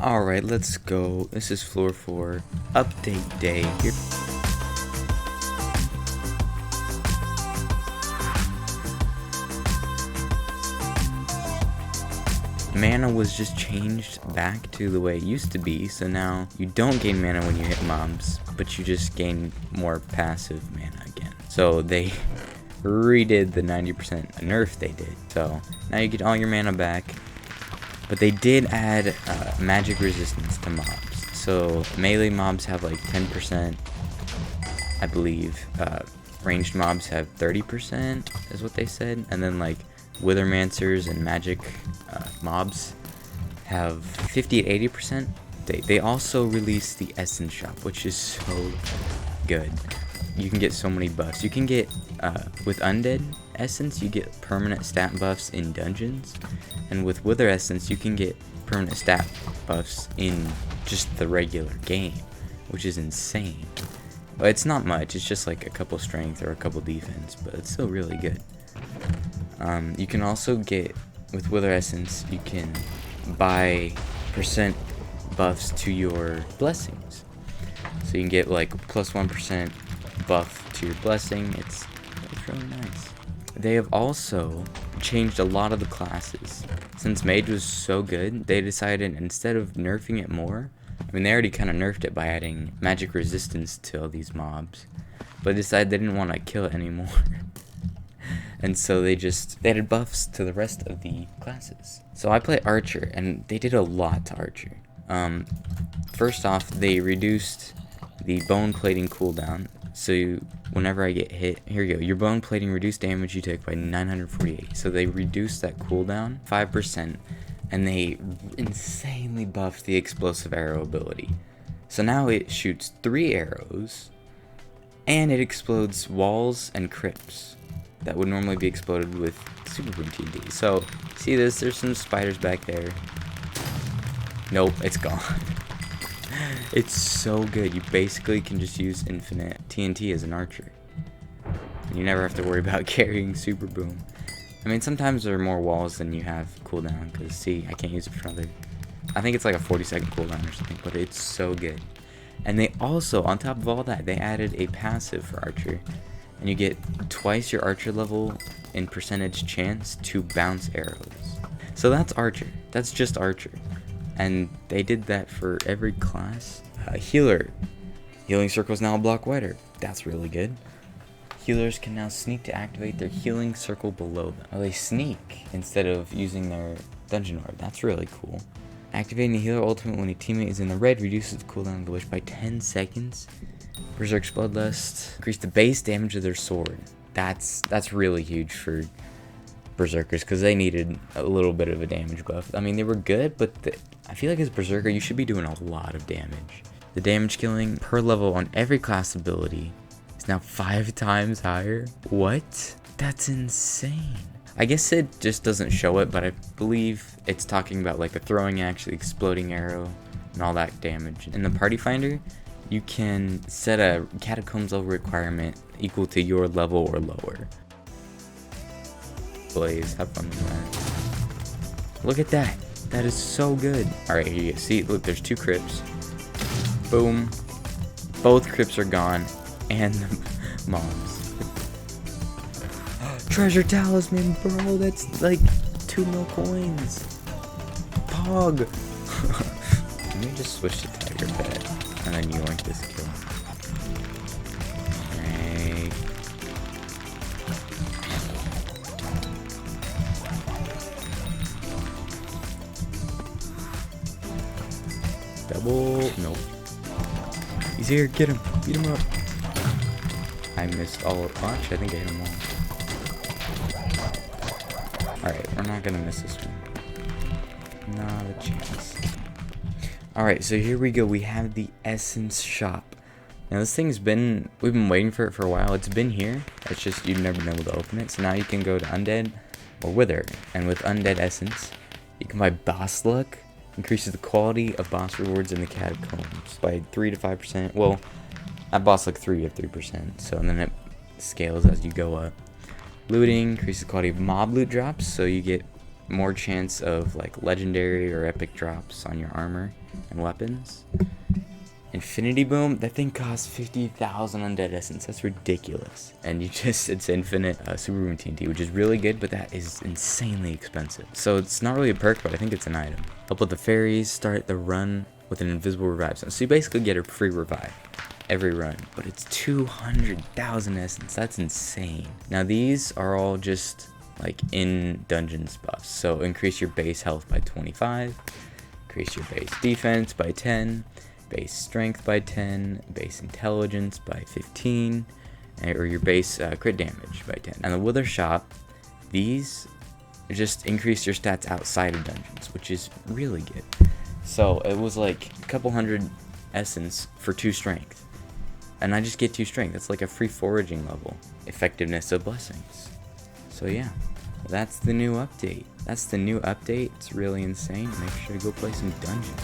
Alright, let's go. This is floor 4, update day. Here. Mana was just changed back to the way it used to be, so now you don't gain mana when you hit mobs, but you just gain more passive mana again. So they redid the 90% nerf they did, so now you get all your mana back. But they did add magic resistance to mobs. So melee mobs have like 10%, I believe. Ranged mobs have 30%, is what they said. And then like Withermancers and magic mobs have 50 to 80%. They also released the Essence Shop, which is so good. You can get so many buffs. You can get, with Undead Essence, you get permanent stat buffs in dungeons. And with Wither Essence, you can get permanent stat buffs in just the regular game, which is insane. But it's not much, it's just like a couple strength or a couple defense, but it's still really good. You can also get, with Wither Essence, you can buy percent buffs to your blessings. So you can get like plus 1% buff to your blessing. It's really nice. They have also changed a lot of the classes. Since Mage was so good, they decided instead of nerfing it more, I mean they already kind of nerfed it by adding magic resistance to all these mobs, but they decided they didn't want to kill it anymore. And so they added buffs to the rest of the classes. So I play Archer, and they did a lot to Archer. First off, they reduced the bone plating cooldown. So whenever I get hit, here you go, your bone plating reduced damage you take by 948. So they reduced that cooldown 5%, and they insanely buffed the explosive arrow ability. So now it shoots 3 arrows, and it explodes walls and crypts that would normally be exploded with Super Boom TNT. So see this? There's some spiders back there. Nope, it's gone. It's so good. You basically can just use infinite TNT as an archer. You never have to worry about carrying Super Boom. I mean, sometimes there are more walls than you have cooldown, because see, I can't use it for another, I think it's like a 40-second cooldown or something, but it's so good. And they also, on top of all that, they added a passive for archer, and you get twice your archer level in percentage chance to bounce arrows. So that's archer. That's just archer. And they did that for every class. Healer. Healing circles now a block wider. That's really good. Healers can now sneak to activate their healing circle below them. Oh, they sneak instead of using their dungeon orb. That's really cool. Activating the healer ultimate when a teammate is in the red reduces the cooldown of the wish by 10 seconds. Berserk's Bloodlust. Increase the base damage of their sword. That's really huge for Berserkers, because they needed a little bit of a damage buff. I mean, they were good, but I feel like as Berserker, you should be doing a lot of damage. The damage killing per level on every class ability is now 5 times higher. What? That's insane. I guess it just doesn't show it, but I believe it's talking about like a throwing axe, the exploding arrow, and all that damage. In the Party Finder, you can set a Catacombs level requirement equal to your level or lower. Blaze, have fun with that. Look at that. That is so good. Alright, here you go. See, look, there's 2 crypts. Boom. Both crypts are gone. And the mobs. Treasure talisman, bro. That's like 2 mil coins. Pog. Let me just switch to Tiger Pet. And then you want this kill. Right. Double. Nope. He's here. Get him. Beat him up. I missed all of. Oh, actually, I think I hit them all. Alright, we're not gonna miss this one. Not a chance. Alright, so here we go. We have the Essence Shop. Now this thing's been, we've been waiting for it for a while. It's been here. It's just you've never been able to open it. So now you can go to Undead or Wither. And with Undead Essence, you can buy Boss Luck. Increases the quality of boss rewards in the Catacombs by 3 to 5%. Well, at Boss Luck 3 you have 3%. So and then it scales as you go up. Looting increases the quality of mob loot drops. So you get more chance of like legendary or epic drops on your armor and weapons. Infinity Boom, that thing costs 50,000 undead essence. That's ridiculous. And it's infinite Super Boom TNT, which is really good, but that is insanely expensive. So it's not really a perk, but I think it's an item. Help with the fairies, start the run with an invisible revive. So you basically get a free revive every run, but it's 200,000 essence. That's insane. Now these are all just like in dungeons buffs. So increase your base health by 25, increase your base defense by 10, base strength by 10, base intelligence by 15, or your base crit damage by 10. And the Wither Shop, these just increase your stats outside of dungeons, which is really good. So it was like a couple hundred essence for 2 strength. And I just get 2 strength. That's like a free foraging level. Effectiveness of blessings. So yeah, that's the new update. It's really insane. Make sure to go play some dungeons.